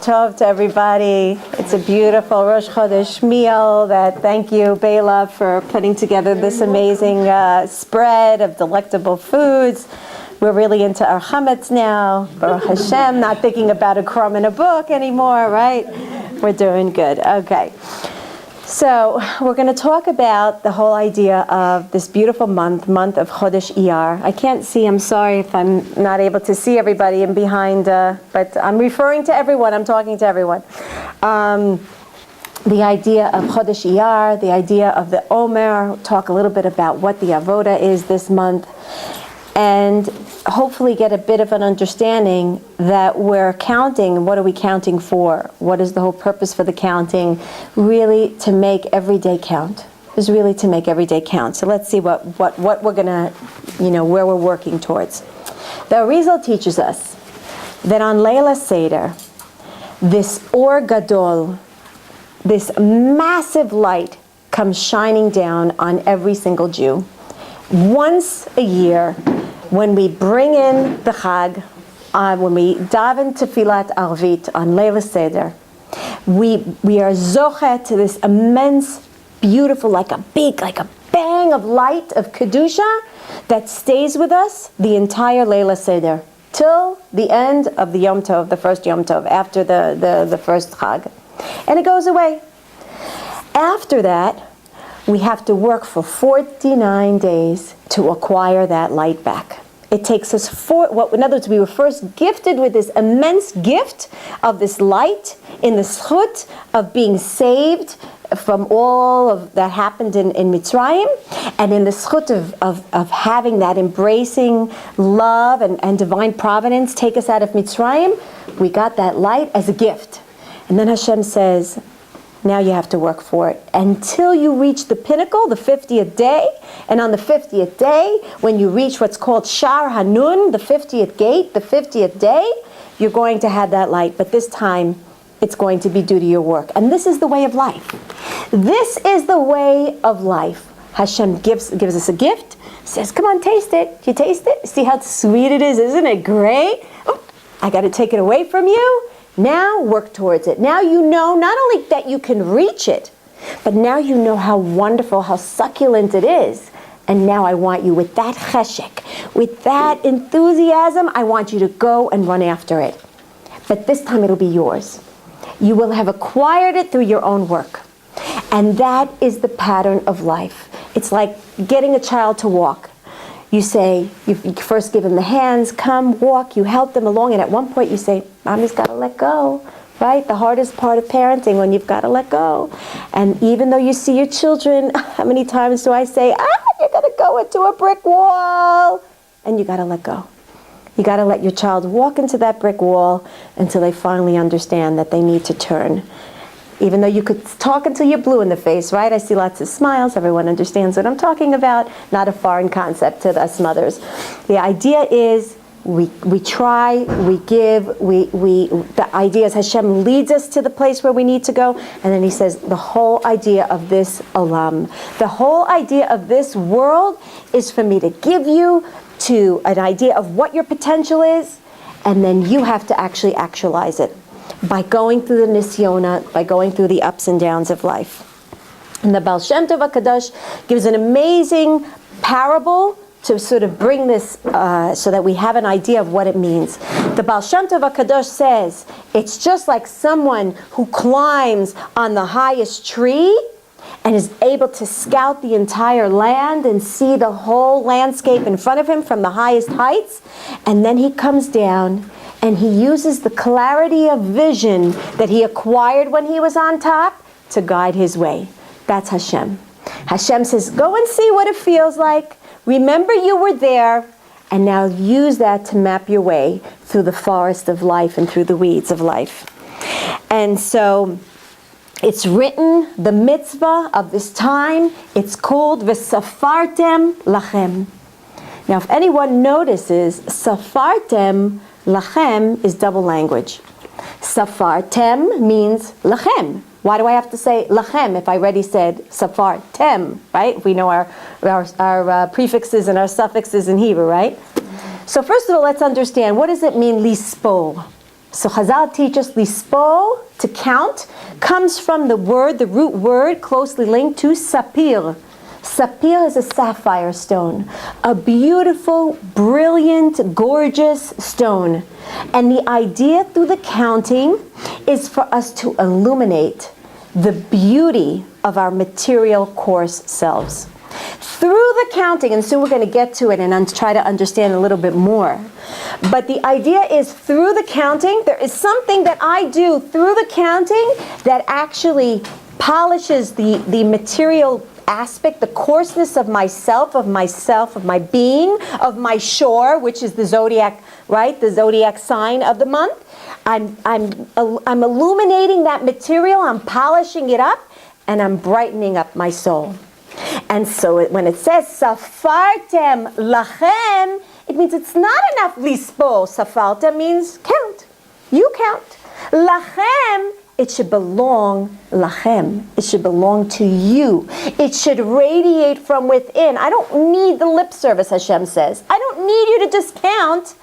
Tov to everybody. It's a beautiful Rosh Chodesh meal. Thank you, Bela, for putting together this amazing spread of delectable foods. We're really into our chametz now. Baruch Hashem, not thinking about a crumb in a book anymore, right? We're doing good. Okay. So we're going to talk about the whole idea of this beautiful month of Chodesh Iyar. I can't see, I'm sorry if I'm not able to see everybody in behind, but I'm referring to everyone, I'm talking to everyone. The idea of Chodesh Iyar, the idea of the Omer, talk a little bit about what the avoda is this month, and hopefully get a bit of an understanding that we're counting. What are we counting for? What is the whole purpose for the counting? Really to make every day count. Is really to make every day count. So let's see what we're gonna, where we're working towards. The Arizal teaches us that on Leila Seder, this Or Gadol, this massive light comes shining down on every single Jew. Once a year, when we bring in the Chag, when we daven Tefillat Arvit on Leila Seder, we are zochet to this immense, beautiful, like a bang of light of Kedusha that stays with us the entire Leila Seder, till the end of the Yom Tov, the first Yom Tov, after the first Chag. And it goes away. After that, we have to work for 49 days to acquire that light back. It takes us in other words, we were first gifted with this immense gift of this light in the zchut of being saved from all of that happened in Mitzrayim, and in the zchut of having that embracing love and divine providence take us out of Mitzrayim. We got that light as a gift. And then Hashem says, now you have to work for it until you reach the pinnacle, the 50th day. And on the 50th day, when you reach what's called Shar Hanun, the 50th gate, the 50th day, you're going to have that light. But this time, it's going to be due to your work. And this is the way of life. This is the way of life. Hashem gives us a gift, says, come on, taste it. You taste it? See how sweet it is? Isn't it great? Oh, I got to take it away from you. Now work towards it. Now you know not only that you can reach it, but now you know how wonderful, how succulent it is. And now I want you with that cheshek, with that enthusiasm, I want you to go and run after it. But this time it'll be yours. You will have acquired it through your own work. And that is the pattern of life. It's like getting a child to walk. You say, you first give them the hands, come, walk, you help them along, and at one point you say, Mommy's got to let go, right? The hardest part of parenting, when you've got to let go. And even though you see your children, how many times do I say, you're going to go into a brick wall, and you got to let go. You got to let your child walk into that brick wall until they finally understand that they need to turn. Even though you could talk until you're blue in the face, right? I see lots of smiles. Everyone understands what I'm talking about. Not a foreign concept to us mothers. The idea is we try, we give, the idea is Hashem leads us to the place where we need to go. And then he says the whole idea of this olam, the whole idea of this world is for me to give you to an idea of what your potential is, and then you have to actually actualize it by going through the nisyona, by going through the ups and downs of life. And the Baal Shem Tov HaKadosh gives an amazing parable to sort of bring this so that we have an idea of what it means. The Baal Shem Tov HaKadosh says, it's just like someone who climbs on the highest tree and is able to scout the entire land and see the whole landscape in front of him from the highest heights, and then he comes down and he uses the clarity of vision that he acquired when he was on top to guide his way. That's Hashem. Hashem says, go and see what it feels like. Remember you were there, and now use that to map your way through the forest of life and through the weeds of life. And so it's written, the mitzvah of this time, it's called V'safartem Lachem. Now if anyone notices, Safartem Lachem is double language. Safartem means Lachem. Why do I have to say Lachem if I already said Safartem, right? We know our prefixes and our suffixes in Hebrew, right? So first of all, let's understand, what does it mean, lispol? So Chazal teach us lispo, to count, comes from the root word closely linked to sapir. Sapir is a sapphire stone, a beautiful, brilliant, gorgeous stone. And the idea through the counting is for us to illuminate the beauty of our material coarse selves. Through the counting, and soon we're going to get to it and try to understand a little bit more. But the idea is through the counting, there is something that I do through the counting that actually polishes the material aspect, the coarseness of myself, of my being, of my shore, which is the zodiac, right? The zodiac sign of the month. I'm illuminating that material, I'm polishing it up, and I'm brightening up my soul. And so when it says safartem lachem, it means it's not enough lispo. Safartem means count. You count. Lachem, it should belong lachem. It should belong to you. It should radiate from within. I don't need the lip service, Hashem says. I don't need you to just count.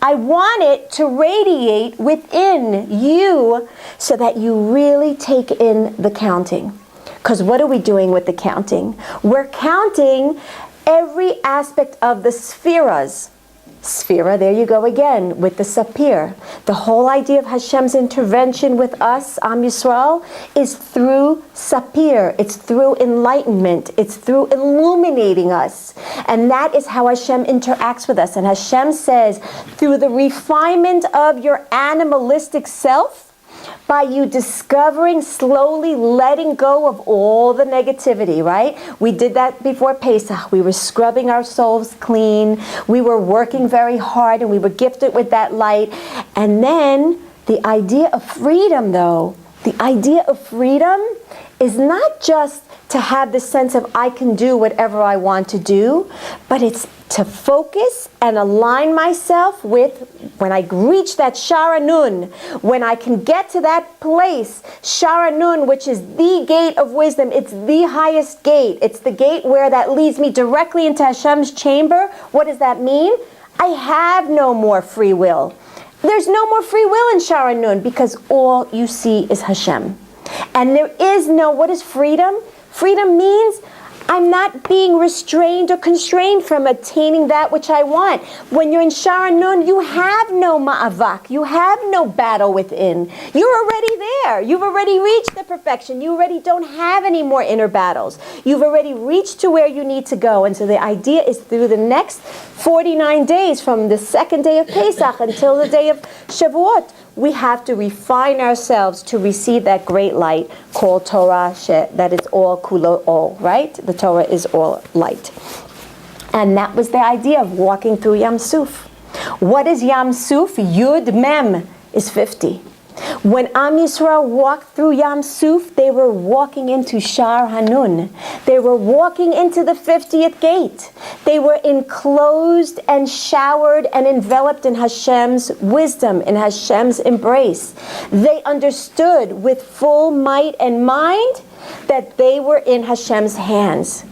I want it to radiate within you so that you really take in the counting. Because what are we doing with the counting? We're counting every aspect of the spheras. Sphera, there you go again, with the sapir. The whole idea of Hashem's intervention with us, Am Yisrael, is through sapir. It's through enlightenment. It's through illuminating us. And that is how Hashem interacts with us. And Hashem says, through the refinement of your animalistic self, by you discovering, slowly letting go of all the negativity, right? We did that before Pesach. We were scrubbing our souls clean. We were working very hard, and we were gifted with that light. And then the idea of freedom, though, the idea of freedom is not just to have the sense of I can do whatever I want to do, but it's to focus and align myself with, when I reach that Sharanun, when I can get to that place, Sharanun, which is the gate of wisdom, it's the highest gate. It's the gate where that leads me directly into Hashem's chamber. What does that mean? I have no more free will. There's no more free will in Sharanun because all you see is Hashem. And there is no, what is freedom? Freedom means I'm not being restrained or constrained from attaining that which I want. When you're in Sharanun, you have no ma'avak. You have no battle within. You're already there. You've already reached the perfection. You already don't have any more inner battles. You've already reached to where you need to go. And so the idea is through the next 49 days, from the second day of Pesach until the day of Shavuot, we have to refine ourselves to receive that great light called Torah, that is all kulo all, right? The Torah is all light. And that was the idea of walking through Yam Suf. What is Yam Suf? Yud Mem is 50. When Am Yisrael walked through Yam Suf, they were walking into Shar Hanun. They were walking into the 50th gate. They were enclosed and showered and enveloped in Hashem's wisdom, in Hashem's embrace. They understood with full might and mind that they were in Hashem's hands.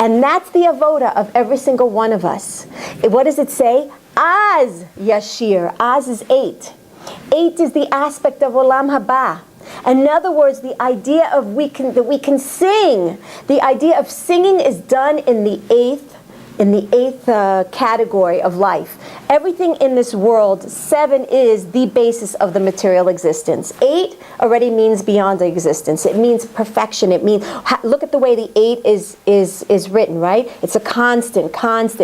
And that's the avoda of every single one of us. What does it say? Az Yashir. Az is 8. 8 is the aspect of Olam Haba. In other words, the idea of that we can sing. The idea of singing is done in the eighth category of life. Everything in this world, 7 is the basis of the material existence. 8 already means beyond existence. It means perfection. It means, look at the way the 8 is written, right? It's a constant,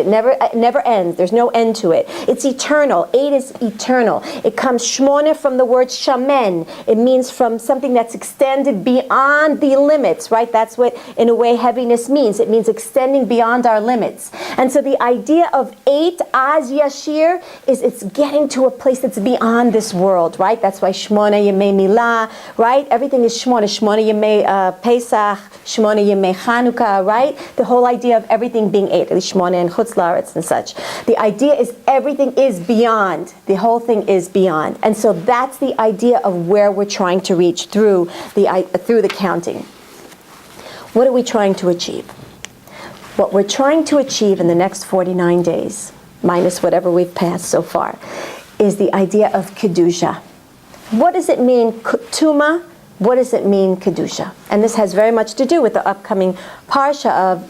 never ends. There's no end to it. It's eternal. 8 is eternal. It comes shmona from the word shamen. It means from something that's extended beyond the limits, right? That's what, in a way, heaviness means. It means extending beyond our limits. And so the idea of 8, Az Yashir, is it's getting to a place that's beyond this world, right? That's why Shmona Yemei Milah, right? Everything is Shmona. Shmona Yemei Pesach, Shmona Yemei Chanukah, right? The whole idea of everything being 8, Shmona and Chutz La'aretz and such. The idea is everything is beyond. The whole thing is beyond. And so that's the idea of where we're trying to reach through the counting. What are we trying to achieve? What we're trying to achieve in the next 49 days, minus whatever we've passed so far, is the idea of Kedusha. What does it mean, tuma? What does it mean, kedusha? And this has very much to do with the upcoming parsha of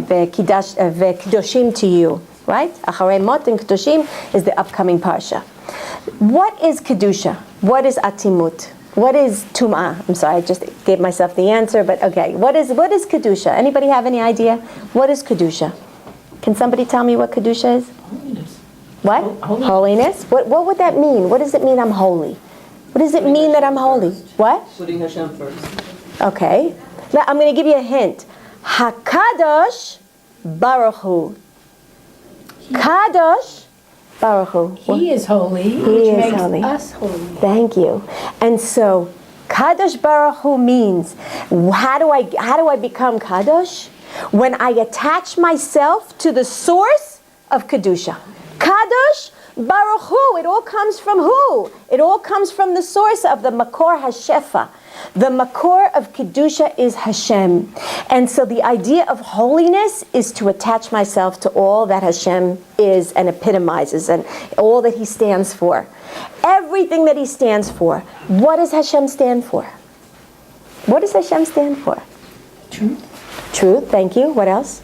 ve'kedoshim to you, right? Acharei mot and kedoshim is the upcoming parsha. What is kedusha? What is atimut? What is tum'ah? I'm sorry, I just gave myself the answer, but okay. What is kedusha? Anybody have any idea? What is kedusha? Can somebody tell me what kedusha is? Holiness. What? Holiness. What would that mean? What does it mean I'm holy? What does it mean that I'm holy? What? Putting Hashem first. Okay. Now I'm going to give you a hint. HaKadosh Baruch Hu. Kadosh Baruch Hu. He is holy, which makes us holy. Thank you. And so Kadosh Baruch Hu means, how do I become Kadosh? When I attach myself to the source of Kedusha. Kadosh Baruch Hu. It all comes from who? It all comes from the source of the Makor HaShefa. The Makor of Kedusha is Hashem. And so the idea of holiness is to attach myself to all that Hashem is and epitomizes and all that He stands for. Everything that He stands for. What does Hashem stand for? What does Hashem stand for? Truth. Truth, thank you. What else?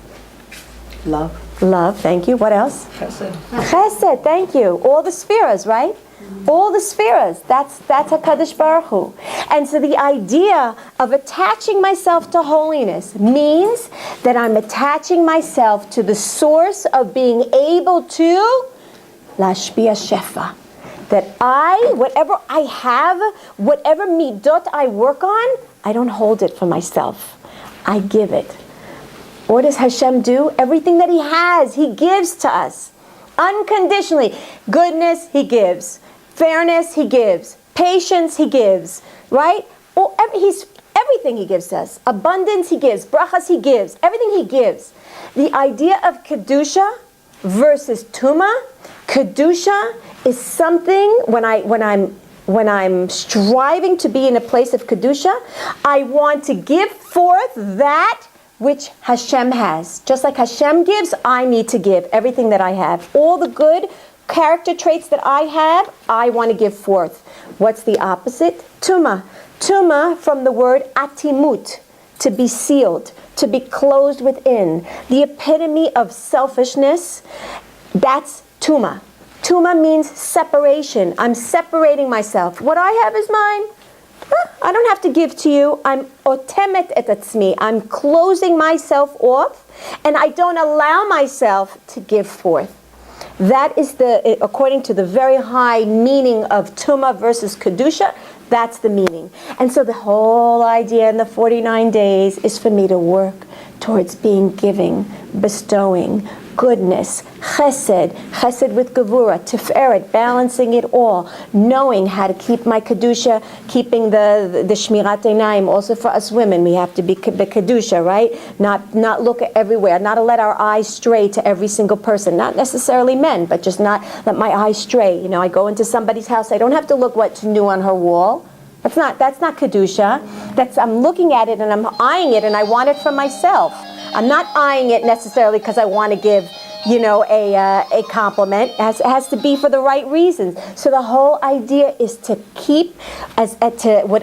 Love. Love, thank you. What else? Chesed. Chesed, thank you. All the spheres, right? All the spheres. That's HaKadosh Baruch Hu. And so the idea of attaching myself to holiness means that I'm attaching myself to the source of being able to lashpia shefa. That whatever I have, whatever midot I work on, I don't hold it for myself. I give it. What does Hashem do? Everything that He has, He gives to us. Unconditionally. Goodness, He gives. Fairness, He gives. Patience, He gives. Right? Everything He gives to us. Abundance, He gives. Brachas, He gives. Everything He gives. The idea of Kedusha versus Tuma. Kedusha is something, when I'm striving to be in a place of Kedusha, I want to give forth that which Hashem has. Just like Hashem gives, I need to give everything that I have. All the good character traits that I have, I want to give forth. What's the opposite? Tuma. Tuma from the word atimut, to be sealed, to be closed within. The epitome of selfishness, that's Tuma. Tuma means separation. I'm separating myself. What I have is mine. I don't have to give to you. I'm otemet et atzmi. I'm closing myself off, and I don't allow myself to give forth. That is according to the very high meaning of Tuma versus Kedusha, that's the meaning. And so the whole idea in the 49 days is for me to work towards being giving, bestowing, goodness, chesed with gevura, tiferet, balancing it all, knowing how to keep my kedusha, keeping the shmirat einayim. Also for us women, we have to be kedusha, right? Not look everywhere, not to let our eyes stray to every single person. Not necessarily men, but just not let my eyes stray. You know, I go into somebody's house, I don't have to look what's new on her wall. That's not kedusha. I'm looking at it and I'm eyeing it and I want it for myself. I'm not eyeing it necessarily because I want to give, a compliment. It has to be for the right reasons. So the whole idea is to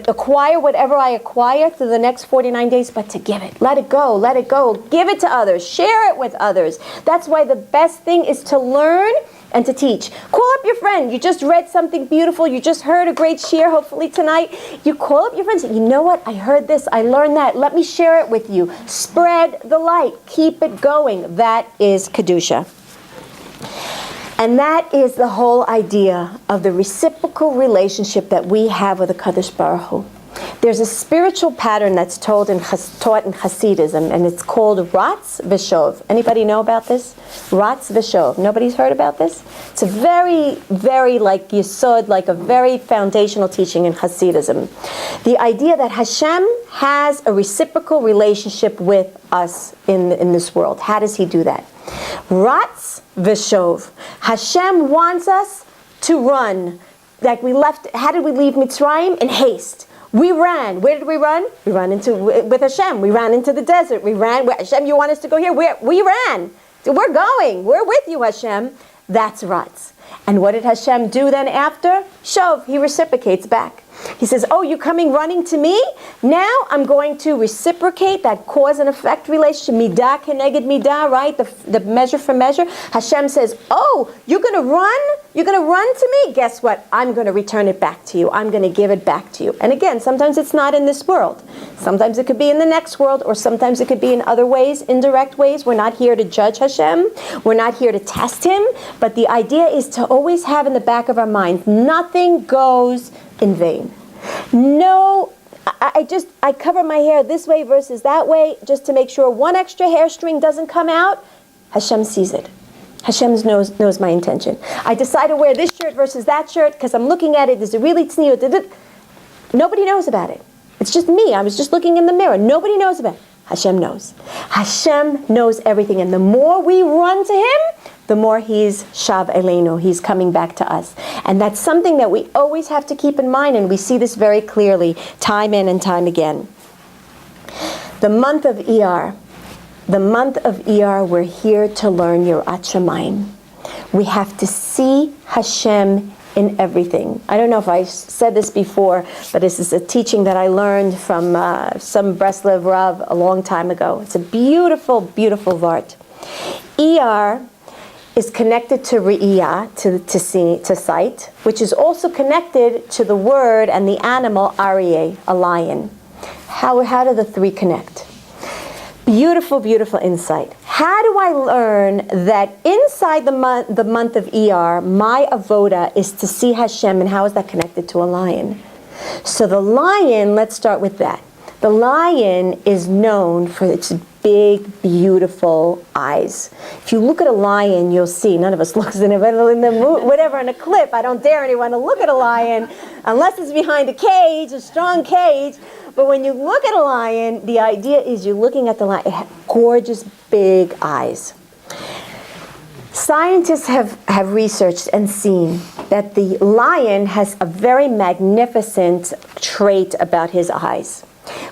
acquire whatever I acquire through the next 49 days, but to give it. Let it go. Give it to others. Share it with others. That's why the best thing is to learn and to teach. Call up your friend. You just read something beautiful. You just heard a great share, hopefully tonight. You call up your friends. You know what? I heard this. I learned that. Let me share it with you. Spread the light. Keep it going. That is Kedusha. And that is the whole idea of the reciprocal relationship that we have with the Kadosh Baruch Hu. There's a spiritual pattern that's taught in Hasidism, and it's called Ratz Vishov. Anybody know about this? Ratz Vishov. Nobody's heard about this? It's a very, very like Yesod, like a very foundational teaching in Hasidism. The idea that Hashem has a reciprocal relationship with us in this world. How does He do that? Ratz Vishov. Hashem wants us to run. Like how did we leave Mitzrayim? In haste. We ran. Where did we run? We ran with Hashem. We ran into the desert. We ran. Hashem, you want us to go here? We ran. So we're going. We're with you, Hashem. That's Ratz. And what did Hashem do then after? Shov, he reciprocates back. He says, oh, you're coming running to me? Now I'm going to reciprocate that cause and effect relationship. Midah keneged midah, right? The measure for measure. Hashem says, oh, you're going to run? You're going to run to me? Guess what? I'm going to return it back to you. I'm going to give it back to you. And again, sometimes it's not in this world. Sometimes it could be in the next world, or sometimes it could be in other ways, indirect ways. We're not here to judge Hashem. We're not here to test him. But the idea is to always have in the back of our minds, nothing goes in vain. No, I cover my hair this way versus that way just to make sure one extra hair string doesn't come out. Hashem sees it. Hashem knows my intention. I decide to wear this shirt versus that shirt because I'm looking at it. Is it really tzniut? Nobody knows about it. It's just me. I was just looking in the mirror. Nobody knows about it. Hashem knows. Hashem knows everything. And the more we run to him, the more he's shav eleinu, he's coming back to us. And that's something that we always have to keep in mind, and we see this very clearly, time in and time again. The month of Iyar, we're here to learn Yirat Shamayim. We have to see Hashem in everything. I don't know if I said this before, but this is a teaching that I learned from some Breslev Rav a long time ago. It's a beautiful, beautiful vart. Iyar is connected to Re'iyah, to sight, which is also connected to the word and the animal Aryeh, a lion. How do the three connect? Beautiful, beautiful insight. How do I learn that inside the month of Iyar, my avoda is to see Hashem, and how is that connected to a lion? So the lion, let's start with that. The lion is known for its big, beautiful eyes. If you look at a lion, you'll see, none of us looks in it, but in a clip, I don't dare anyone to look at a lion unless it's behind a cage, a strong cage. But when you look at a lion, the idea is you're looking at the lion. It has gorgeous, big eyes. Scientists have researched and seen that the lion has a very magnificent trait about his eyes.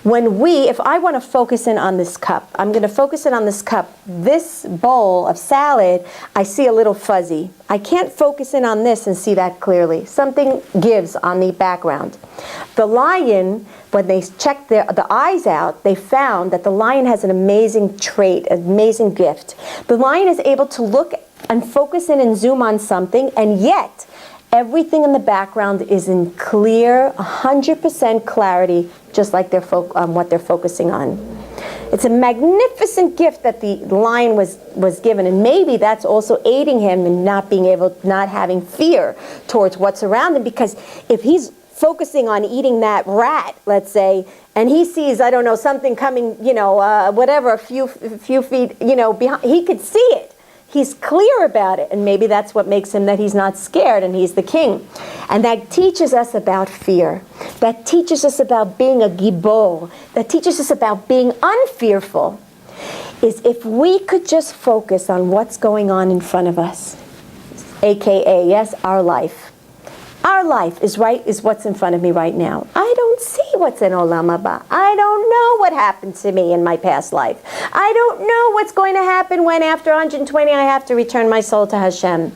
If I want to focus in on this cup, I'm going to focus in on this cup. This bowl of salad, I see a little fuzzy. I can't focus in on this and see that clearly. Something gives on the background. The lion, when they checked the eyes out, they found that the lion has an amazing trait, an amazing gift. The lion is able to look and focus in and zoom on something, and yet everything in the background is in clear, 100% clarity, just like what they're focusing on. It's a magnificent gift that the lion was given, and maybe that's also aiding him in not having fear towards what's around him, because if he's focusing on eating that rat, let's say, and he sees, I don't know, something coming, a few feet, behind, he could see it. He's clear about it, and maybe that's what makes him that he's not scared and he's the king. And that teaches us about fear. That teaches us about being a gibor. That teaches us about being unfearful. Is if we could just focus on what's going on in front of us, aka, yes, our life. Our life is what's in front of me right now. I don't see what's in Olam Haba. I don't know what happened to me in my past life. I don't know what's going to happen when after 120 I have to return my soul to Hashem.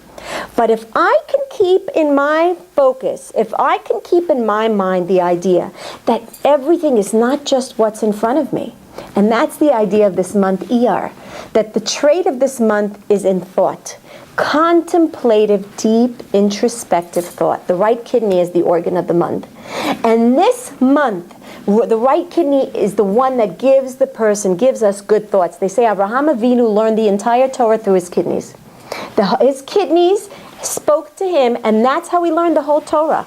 But if I can keep in my focus, if I can keep in my mind the idea that everything is not just what's in front of me, and that's the idea of this month Iyar, that the trait of this month is in thought. Contemplative, deep, introspective thought. The right kidney is the organ of the month. And this month, the right kidney is the one that gives us good thoughts. They say Abraham Avinu learned the entire Torah through his kidneys. His kidneys spoke to him, and that's how he learned the whole Torah.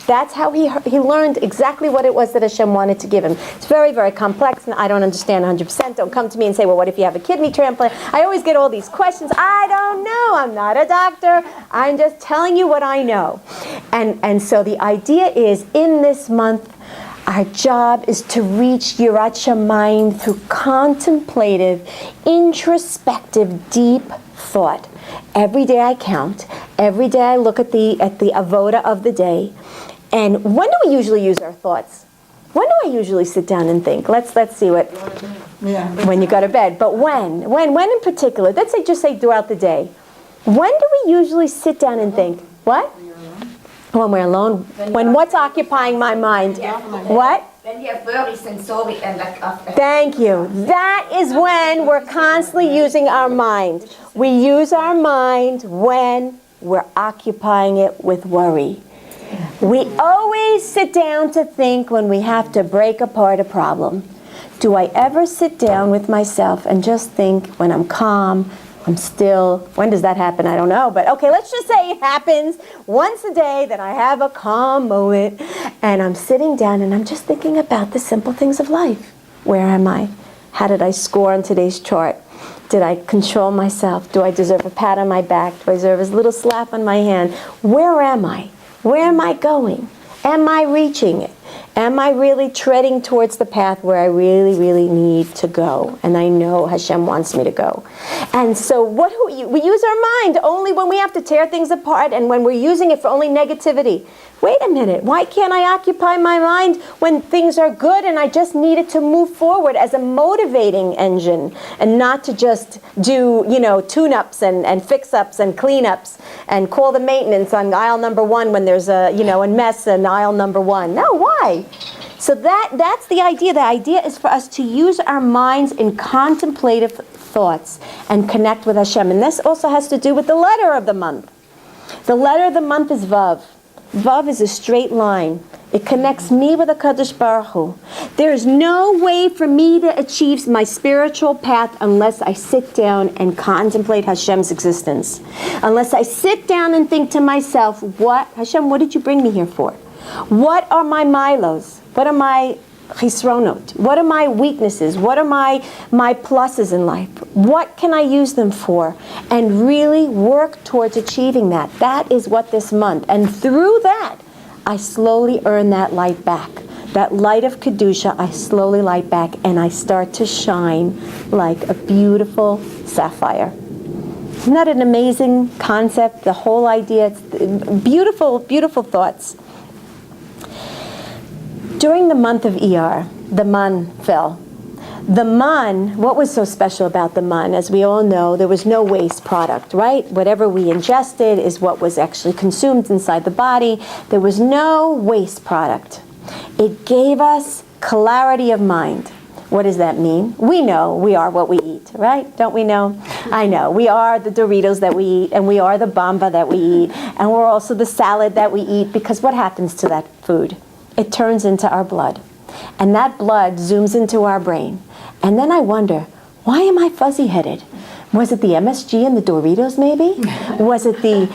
That's how he learned exactly what it was that Hashem wanted to give him. It's very, very complex, and I don't understand 100%. Don't come to me and say, well, what if you have a kidney transplant? I always get all these questions. I don't know. I'm not a doctor. I'm just telling you what I know. And so the idea is, in this month, our job is to reach Yirat Shamayim through contemplative, introspective, deep thought. Every day I count. Every day I look at the avoda of the day. And when do we usually use our thoughts? When do I usually sit down and think? Let's see what. Yeah. When you go to bed. But when in particular? Let's say throughout the day. When do we usually sit down and think? What? When we're alone. When what's occupying my mind? What? When you're very sensory and like Thank you. That is when we're constantly using our mind. We use our mind when we're occupying it with worry. We always sit down to think when we have to break apart a problem. Do I ever sit down with myself and just think when I'm calm, I'm still? When does that happen? I don't know. But okay, let's just say it happens once a day that I have a calm moment and I'm sitting down and I'm just thinking about the simple things of life. Where am I? How did I score on today's chart? Did I control myself? Do I deserve a pat on my back? Do I deserve a little slap on my hand? Where am I? Where am I going? Am I reaching it? Am I really treading towards the path where I really, really need to go? And I know Hashem wants me to go. And so we use our mind only when we have to tear things apart and when we're using it for only negativity. Wait a minute, why can't I occupy my mind when things are good and I just need it to move forward as a motivating engine and not to just do, tune-ups and fix-ups and clean-ups and call the maintenance on aisle number 1 when there's a mess in aisle number 1. No, why? So that's the idea. The idea is for us to use our minds in contemplative thoughts and connect with Hashem. And this also has to do with the letter of the month. The letter of the month is Vav. Vav is a straight line. It connects me with HaKadosh Baruch Hu. There is no way for me to achieve my spiritual path unless I sit down and contemplate Hashem's existence. Unless I sit down and think to myself, Hashem, what did you bring me here for? What are my milos? What are my chisronot? What are my weaknesses? What are my pluses in life? What can I use them for? And really work towards achieving that. That is what this month. And through that, I slowly earn that light back. That light of Kedusha, I slowly light back and I start to shine like a beautiful sapphire. Isn't that an amazing concept? The whole idea, it's beautiful, beautiful thoughts. During the month of Iyar, the man fell. The man, what was so special about the man? As we all know, there was no waste product, right? Whatever we ingested is what was actually consumed inside the body. There was no waste product. It gave us clarity of mind. What does that mean? We know we are what we eat, right? Don't we know? I know. We are the Doritos that we eat, and we are the bamba that we eat, and we're also the salad that we eat, because what happens to that food? It turns into our blood. And that blood zooms into our brain. And then I wonder, why am I fuzzy-headed? Was it the MSG in the Doritos, maybe? Was it the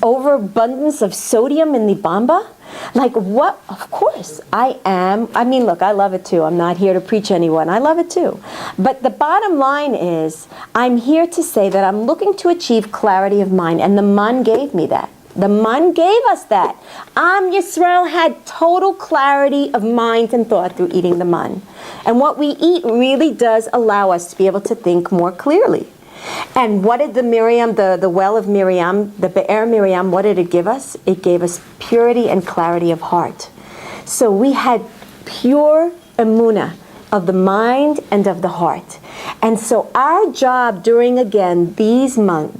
overabundance of sodium in the bamba? Like what? Of course, I am. I mean, look, I love it too. I'm not here to preach anyone. I love it too. But the bottom line is, I'm here to say that I'm looking to achieve clarity of mind. And the man gave me that. The man gave us that. Am Yisrael had total clarity of mind and thought through eating the man. And what we eat really does allow us to be able to think more clearly. And what did the Miriam, the well of Miriam, the Be'er Miriam, what did it give us? It gave us purity and clarity of heart. So we had pure Emuna of the mind and of the heart. And so our job during, again, this month,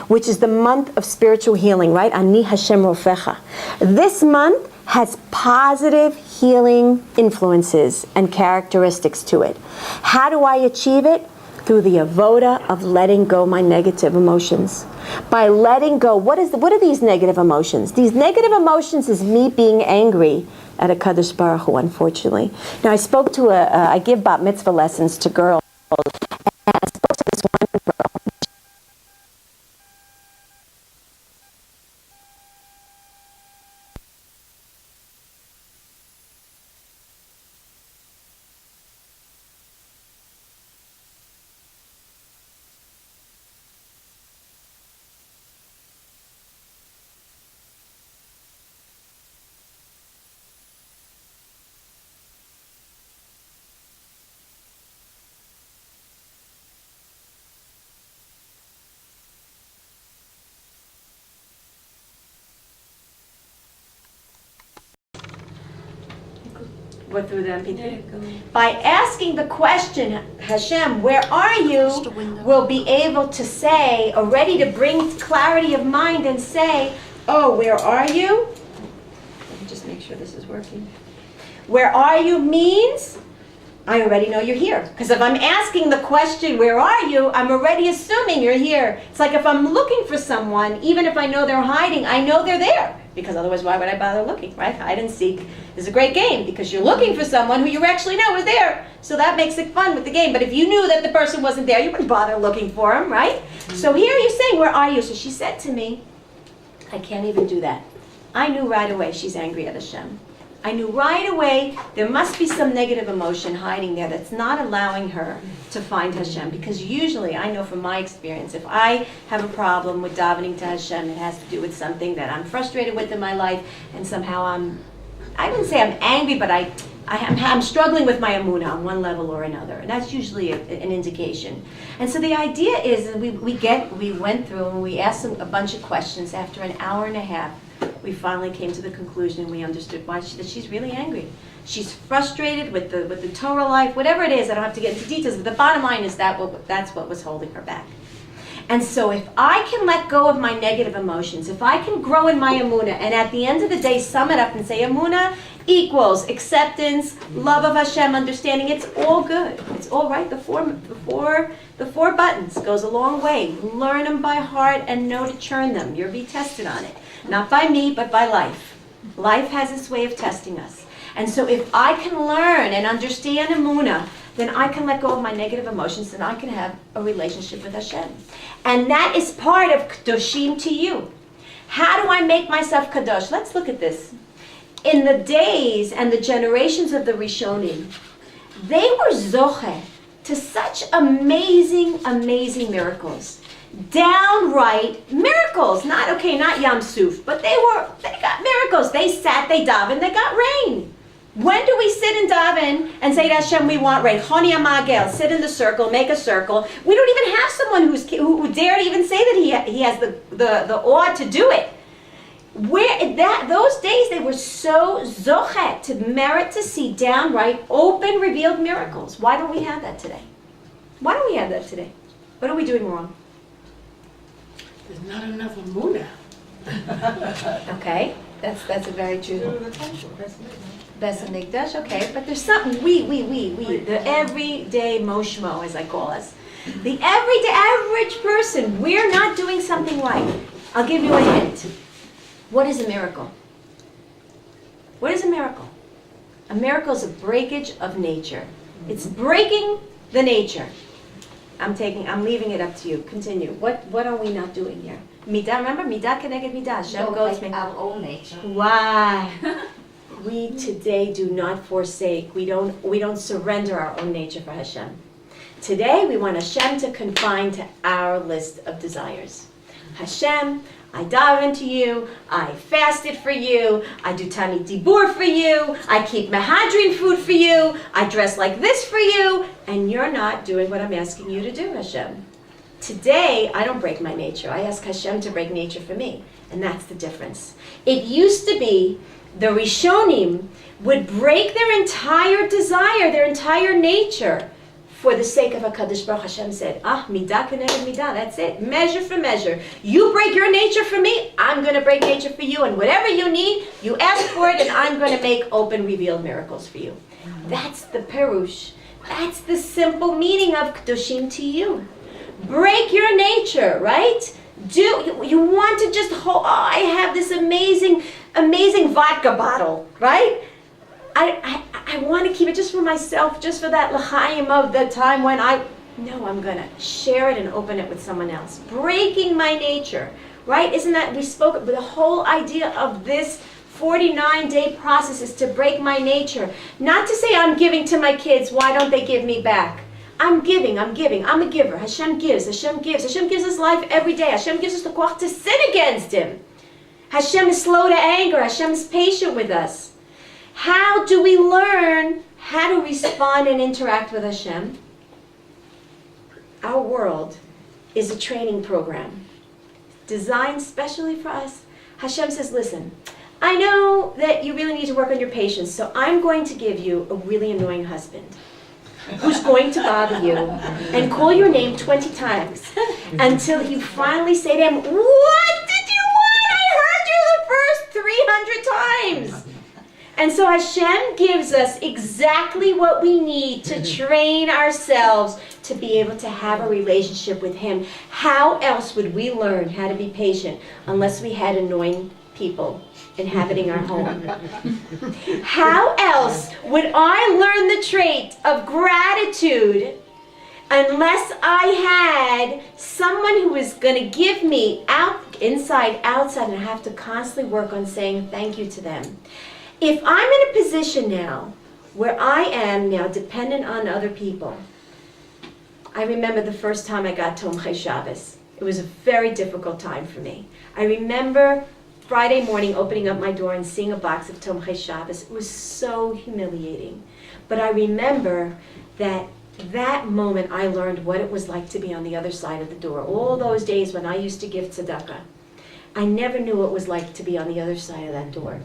which is the month of spiritual healing, right? Ani Hashem Rofecha. This month has positive healing influences and characteristics to it. How do I achieve it? Through the avoda of letting go my negative emotions. By letting go, what are these negative emotions? These negative emotions is me being angry at a HaKadosh Baruch Hu, unfortunately. Now, I spoke to I give bat mitzvah lessons to girls, and I spoke to this one girl. We're through the MP3. By asking the question, Hashem, where are you? We'll be able to say, or ready to bring clarity of mind and say, oh, where are you? Let me just make sure this is working. Where are you means, I already know you're here. Because if I'm asking the question, where are you, I'm already assuming you're here. It's like if I'm looking for someone, even if I know they're hiding, I know they're there. Because otherwise, why would I bother looking, right? Hide and seek is a great game because you're looking for someone who you actually know is there. So that makes it fun with the game. But if you knew that the person wasn't there, you wouldn't bother looking for him, right? So here you're saying, where are you? So she said to me, I can't even do that. I knew right away she's angry at Hashem. I knew right away there must be some negative emotion hiding there that's not allowing her to find Hashem. Because usually, I know from my experience, if I have a problem with davening to Hashem, it has to do with something that I'm frustrated with in my life, and somehow I wouldn't say I'm angry, but I'm struggling with my Emuna on one level or another. And that's usually an indication. And so the idea is, we went through and we asked them a bunch of questions. After an hour and a half, we finally came to the conclusion and we understood why that she's really angry. She's frustrated with the Torah life, whatever it is. I don't have to get into details, but the bottom line is that's what was holding her back. And so if I can let go of my negative emotions, if I can grow in my Emuna, and at the end of the day sum it up and say Emuna equals acceptance, love of Hashem, understanding, it's all good. It's all right. The four buttons goes a long way. Learn them by heart and know to churn them. You'll be tested on it. Not by me, but by life. Life has its way of testing us. And so if I can learn and understand Emuna, then I can let go of my negative emotions and I can have a relationship with Hashem. And that is part of Kadoshim to you. How do I make myself Kadosh? Let's look at this. In the days and the generations of the Rishonim, they were zoche to such amazing, amazing miracles. Downright miracles. Not Yam Suf, but they got miracles. They sat, they davened, they got rain. When do we sit and daven and say to Hashem, we want rain? Choni Amagel, sit in the circle, make a circle. We don't even have someone who dare to even say that he has the awe to do it. Those days they were so zochet to merit to see downright open revealed miracles. Why don't we have that today? Why don't we have that today? What are we doing wrong? There's not enough Emuna. Okay, that's a very true. Best Mikdash, okay, but there's something the everyday moshmo, as I call us, the everyday average person. We're not doing something right. I'll give you a hint. What is a miracle? What is a miracle? A miracle is a breakage of nature. It's breaking the nature. I'm leaving it up to you. Continue. What are we not doing here? Midah, remember? Midah keneged midah. Hashem goes like our own nature. Why? We today do not forsake. We don't surrender our own nature for Hashem. Today we want Hashem to confine to our list of desires. Hashem, I daven to you, I fasted for you, I do tani dibur for you, I keep mehadrin food for you, I dress like this for you, and you're not doing what I'm asking you to do, Hashem. Today, I don't break my nature. I ask Hashem to break nature for me, and that's the difference. It used to be the Rishonim would break their entire desire, their entire nature, for the sake of HaKadosh Baruch Hashem said, midah keneged midah, that's it, measure for measure. You break your nature for me, I'm going to break nature for you, and whatever you need, you ask for it, and I'm going to make open, revealed miracles for you. That's the perush. That's the simple meaning of Kadoshim to you. Break your nature, right? You want to just hold, I have this amazing vodka bottle, right? I want to keep it just for myself, just for that l'chaim of the time when I'm going to share it and open it with someone else. Breaking my nature, right? Isn't that, we spoke, the whole idea of this 49-day process is to break my nature. Not to say I'm giving to my kids, why don't they give me back? I'm giving, I'm a giver. Hashem gives. Hashem gives us life every day. Hashem gives us the koach to sin against Him. Hashem is slow to anger. Hashem is patient with us. How do we learn how to respond and interact with Hashem? Our world is a training program designed specially for us. Hashem says, listen, I know that you really need to work on your patience, so I'm going to give you a really annoying husband who's going to bother you and call your name 20 times until you finally say to him, what did you want? I heard you the first 300 times. And so Hashem gives us exactly what we need to train ourselves to be able to have a relationship with Him. How else would we learn how to be patient unless we had annoying people inhabiting our home? How else would I learn the trait of gratitude unless I had someone who was going to give me inside, outside, and I have to constantly work on saying thank you to them? If I'm in a position now where I am now dependent on other people, I remember the first time I got to Tomchei Shabbos. It was a very difficult time for me. I remember Friday morning opening up my door and seeing a box of Tomchei Shabbos. It was so humiliating. But I remember that moment I learned what it was like to be on the other side of the door. All those days when I used to give tzedakah, I never knew what it was like to be on the other side of that door.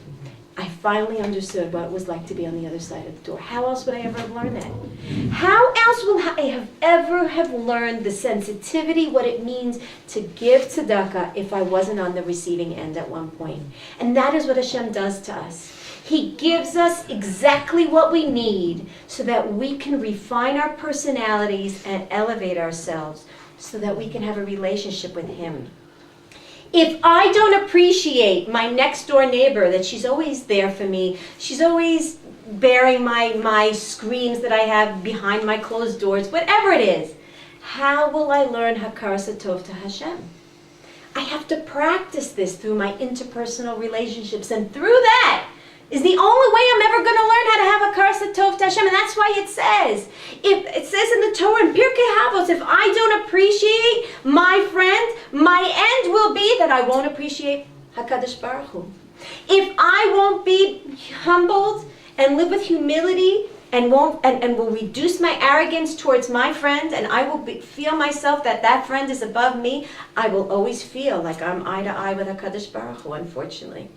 I finally understood what it was like to be on the other side of the door. How else would I ever have learned that? How else will I ever have learned the sensitivity, what it means to give tzedakah if I wasn't on the receiving end at one point? And that is what Hashem does to us. He gives us exactly what we need so that we can refine our personalities and elevate ourselves so that we can have a relationship with Him. If I don't appreciate my next door neighbor, that she's always there for me, she's always bearing my screams that I have behind my closed doors, whatever it is, how will I learn Hakaras Tov to Hashem? I have to practice this through my interpersonal relationships, and through that is the only way I'm ever going to learn how to have Hakaras Tov to Hashem, and that's why it says in the Torah, in Pirkei Avos, if I don't appreciate my friend, my end will be that I won't appreciate HaKadosh Baruch Hu. If I won't be humbled and live with humility and will reduce my arrogance towards my friend, and I will feel myself that friend is above me, I will always feel like I'm eye to eye with HaKadosh Baruch Hu, unfortunately.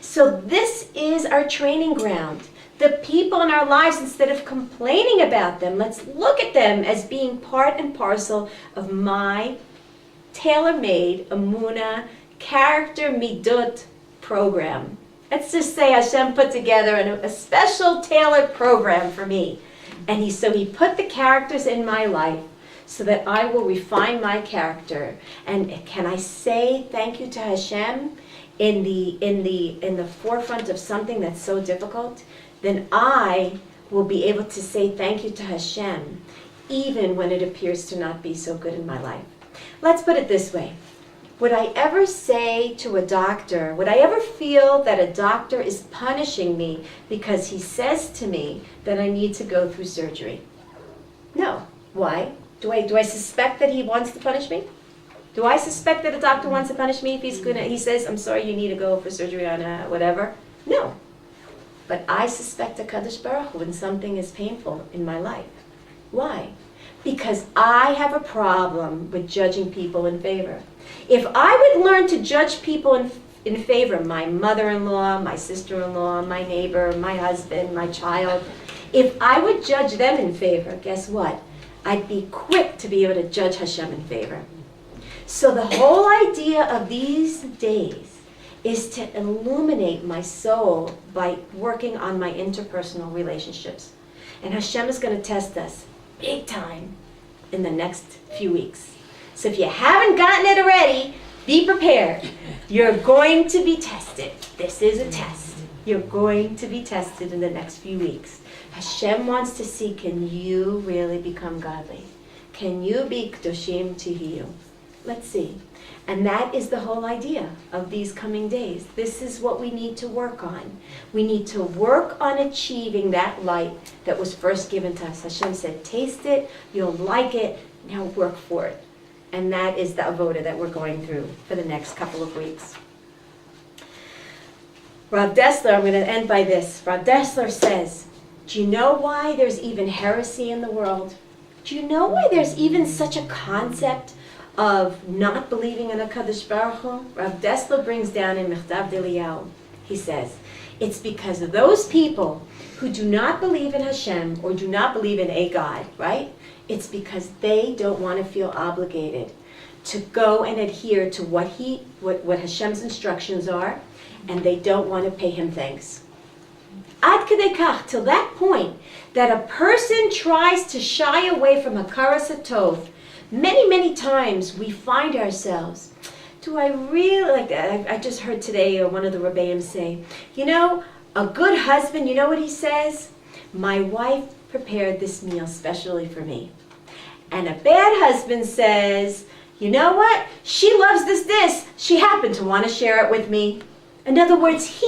So this is our training ground. The people in our lives, instead of complaining about them, let's look at them as being part and parcel of my tailor-made Emuna character midot program. Let's just say Hashem put together a special tailored program for me. And he put the characters in my life so that I will refine my character. And can I say thank you to Hashem in the forefront of something that's so difficult? Then I will be able to say thank you to Hashem even when it appears to not be so good in my life. Let's put it this way. Would I ever say to a doctor, would I ever feel that a doctor is punishing me because he says to me that I need to go through surgery? No. Why? Do I suspect that he wants to punish me? Do I suspect that a doctor wants to punish me if he says, I'm sorry, you need to go for surgery on whatever? No. But I suspect a Kadosh Baruch Hu when something is painful in my life. Why? Because I have a problem with judging people in favor. If I would learn to judge people in favor, my mother-in-law, my sister-in-law, my neighbor, my husband, my child, if I would judge them in favor, guess what? I'd be quick to be able to judge Hashem in favor. So the whole idea of these days is to illuminate my soul by working on my interpersonal relationships. And Hashem is going to test us big time in the next few weeks. So if you haven't gotten it already, be prepared. You're going to be tested. This is a test. You're going to be tested in the next few weeks. Hashem wants to see, can you really become godly? Can you be Kedoshim Tihiyu? Let's see. And that is the whole idea of these coming days. This is what we need to work on. We need to work on achieving that light that was first given to us. Hashem said, taste it, you'll like it, now work for it. And that is the avoda that we're going through for the next couple of weeks. Rav Dessler, I'm going to end by this. Rav Dessler says, do you know why there's even heresy in the world? Do you know why there's even such a concept of not believing in a Kadosh Baruch Hu? Rav Dessler brings down in Mechtav D'Eliyahu. he says. It's because of those people who do not believe in Hashem or do not believe in a God, right? It's because they don't want to feel obligated to go and adhere to what Hashem's instructions are, and they don't want to pay him thanks. Ad kedei kach, till that point, that a person tries to shy away from hakaras hatov, many times we find ourselves, do I really, like I just heard today one of the Rebbeim say, you know, a good husband, you know what he says? My wife prepared this meal specially for me. And a bad husband says, you know what? She loves this. She happened to want to share it with me. In other words, he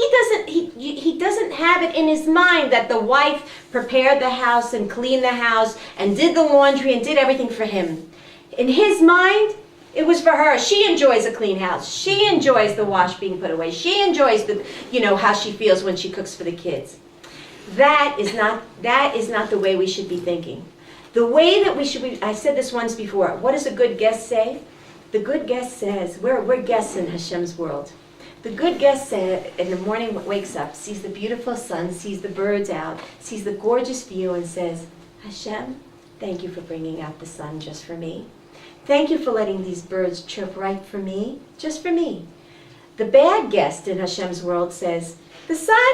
doesn't have it in his mind that the wife prepared the house and cleaned the house and did the laundry and did everything for him. In his mind, it was for her. She enjoys a clean house. She enjoys the wash being put away. She enjoys how she feels when she cooks for the kids. That is not the way we should be thinking. The way that we should be, I said this once before, what does a good guest say? The good guest says, we're guests in Hashem's world. The good guest said, in the morning wakes up, sees the beautiful sun, sees the birds out, sees the gorgeous view, and says, Hashem, thank you for bringing out the sun just for me. Thank you for letting these birds chirp right for me, just for me. The bad guest in Hashem's world says, the sun,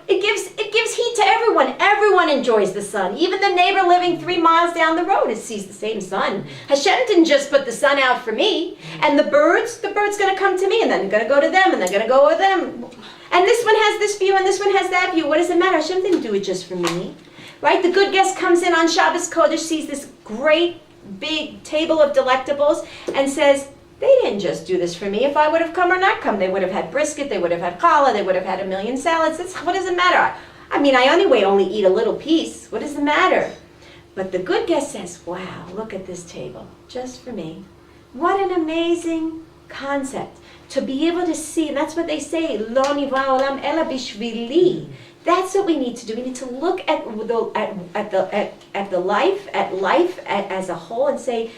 it gives heat to everyone. Everyone enjoys the sun. Even the neighbor living 3 miles down the road sees the same sun. Hashem didn't just put the sun out for me. And the bird's going to come to me, and then going to go to them, and they're going to go with them. And this one has this view, and this one has that view. What does it matter? Hashem didn't do it just for me. Right? The good guest comes in on Shabbos Chodesh, sees this great big table of delectables, and says, they didn't just do this for me. If I would have come or not come, they would have had brisket, they would have had challah, they would have had a million salads. What does it matter? I mean, I only eat a little piece. What does it matter? But the good guest says, wow, look at this table, just for me. What an amazing concept. To be able to see, and that's what they say, lo nivra olam ela bishvili. That's what we need to do. We need to look at life as a whole and say,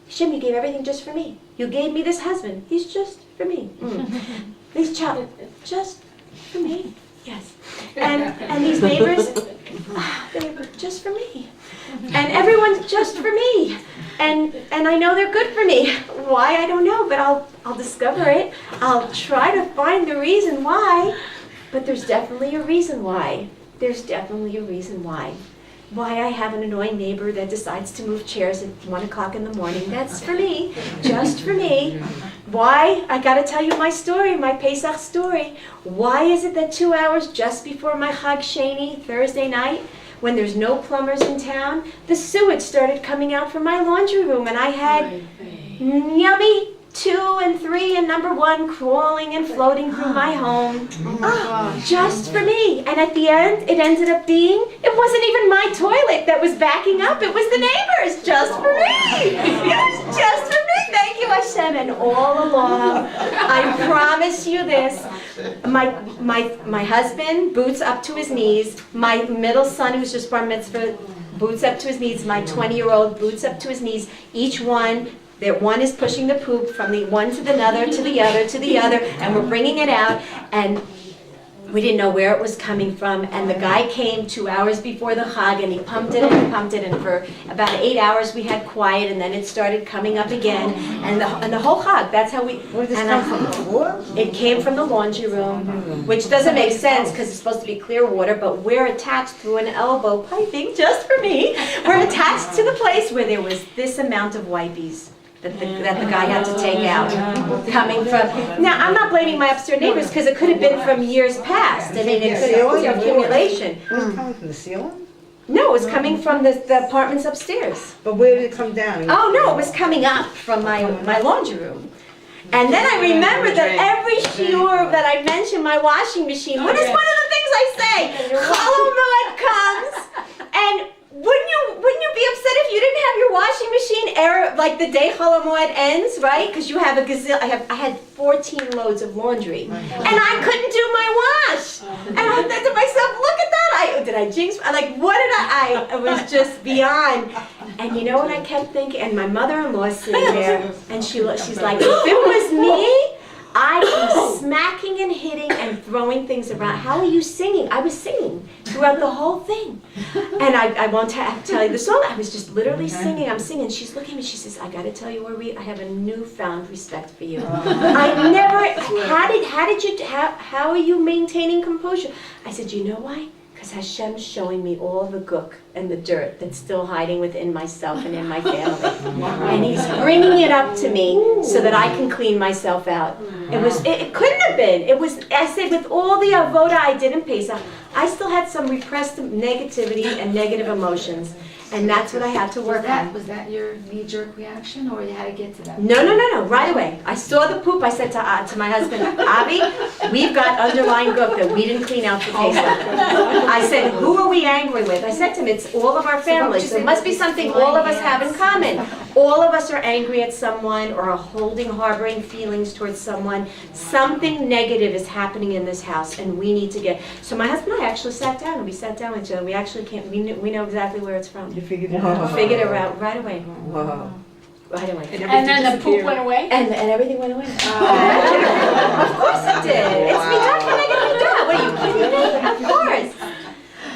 Hashem, you gave everything just for me. You gave me this husband. He's just for me. This child, just for me. Yes. And these neighbors, they're just for me. And everyone's just for me. And I know they're good for me. Why, I don't know, but I'll discover it. I'll try to find the reason why. But there's definitely a reason why. There's definitely a reason why. Why I have an annoying neighbor that decides to move chairs at 1 o'clock in the morning. That's for me, just for me. Why? I got to tell you my story, my Pesach story. Why is it that 2 hours just before my Chag Sheni, Thursday night, when there's no plumbers in town, the sewage started coming out from my laundry room, and I had yummy 2 and 3 and number 1 crawling and floating through my home. Just for me. And at the end, it ended up being, it wasn't even my toilet that was backing up. It was the neighbors. Just for me. Yes, just for me. Thank you, Hashem. And all along, I promise you this, my husband boots up to his knees. My middle son, who's just bar mitzvah, boots up to his knees. My 20-year-old boots up to his knees. Each one, one is pushing the poop from the one to the other, to the other, to the other, and we're bringing it out, and we didn't know where it was coming from, and the guy came 2 hours before the Chag, and he pumped it, and for about 8 hours we had quiet, and then it started coming up again, and the whole Chag, that's how we... Where did this come from, the floor? It came from the laundry room, which doesn't make sense, because it's supposed to be clear water, but we're attached through an elbow piping, just for me, we're attached to the place where there was this amount of wipies that the guy had to take out, coming from... Now, I'm not blaming my upstairs neighbors, because it could have been from years past. I mean, it could have been accumulation. Was it coming from the ceiling? No, it was coming from the apartments upstairs. But where did it come down? Oh, no, it was coming up from my laundry room. And then I remembered that every shiur that I mentioned my washing machine, what is one of the things I say? Chol comes, and wouldn't you be upset if you didn't have your washing machine like the day Chol Hamoed ends, right? Because you have I had 14 loads of laundry, and I couldn't do my wash. And I thought to myself, look at that! Did I jinx? It was just beyond. And you know what I kept thinking? And my mother-in-law is sitting there, and she's like, if it was me, I'd be smacking it and hitting and throwing things around. How are you singing? I was singing throughout the whole thing. And I won't tell you the song. I was just literally singing. I'm singing. She's looking at me. She says, I got to tell you, Orit, I have a newfound respect for you. I never, how are you maintaining composure? I said, you know why? Because Hashem's showing me all the gook and the dirt that's still hiding within myself and in my family. And he's bringing it up to me so that I can clean myself out. It couldn't have been. It was, I said, with all the avoda I did in Pesach, I still had some repressed negativity and negative emotions. And that's what I had to work on. Was that your knee-jerk reaction, or you had to get to that? No, right away. I saw the poop. I said to my husband, Avi, we've got underlying gook that we didn't clean out for Pesach. I said, who are we angry with? I said to him, it's all of our families. There must be something all of us have in common. All of us are angry at someone or are harboring feelings towards someone. Something negative is happening in this house, and we need to get. So my husband and I actually sat down, and we sat down with each other. We actually can't. We know exactly where it's from. You figured it out? Figured it out right away. Whoa. Right away. And then the poop went away? And everything went away. Of course it did. It's me done. Can I get me done? What are you kidding me? Of course.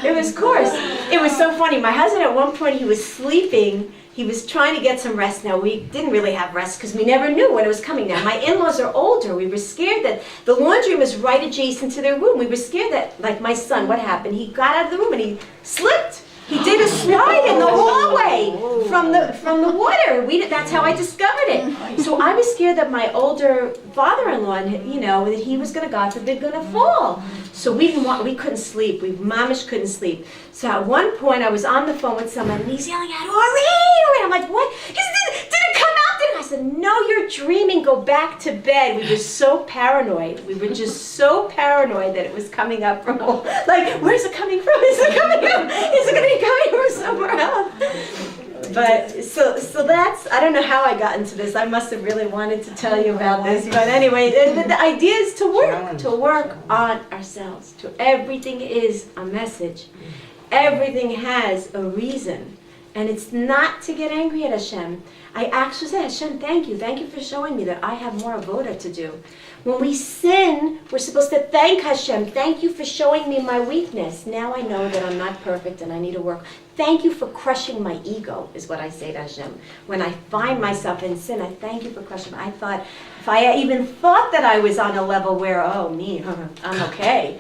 It was course. It was so funny. My husband at one point, he was sleeping. He was trying to get some rest. Now, we didn't really have rest because we never knew when it was coming. Now, my in-laws are older. We were scared that the laundry was right adjacent to their room. We were scared that, like my son, what happened? He got out of the room and he slipped. He did a slide in the hallway from the water. That's how I discovered it. So I was scared that my older father-in-law, that he was gonna, God forbid, gonna fall. So we couldn't sleep. We mamish couldn't sleep. So at one point I was on the phone with someone and he's yelling out, Orit! I'm like, what? He said, did it come out? I said, no, you're dreaming. Go back to bed. We were so paranoid. We were just so paranoid that it was coming up from, where's it coming from? Is it coming up? Is it going to be coming from somewhere else? But, so that's, I don't know how I got into this. I must have really wanted to tell you about this. But anyway, the idea is to work on ourselves. Everything is a message. Everything has a reason. And it's not to get angry at Hashem. I actually said, Hashem, thank you. Thank you for showing me that I have more avoda to do. When we sin, we're supposed to thank Hashem. Thank you for showing me my weakness. Now I know that I'm not perfect and I need to work. Thank you for crushing my ego, is what I say to Hashem. When I find myself in sin, I thank you for crushing. I thought, if I even thought that I was on a level where, I'm okay.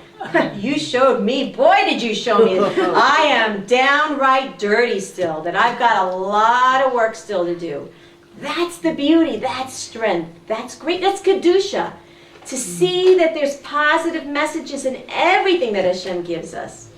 You showed me, boy did you show me. I am downright dirty still, that I've got a lot of work still to do. That's the beauty, that's strength, that's great, that's Kedusha. To see that there's positive messages in everything that Hashem gives us.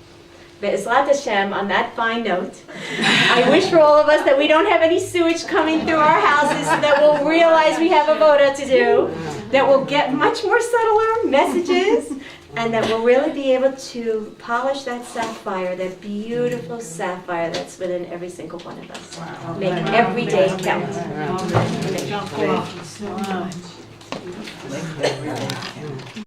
Be'ezrat Hashem, on that fine note, I wish for all of us that we don't have any sewage coming through our houses, so that we'll realize we have avoda to do, that we'll get much more subtler messages, and that we'll really be able to polish that sapphire, that beautiful sapphire that's within every single one of us. Wow. Make every day count. Thank you so much. Like every day.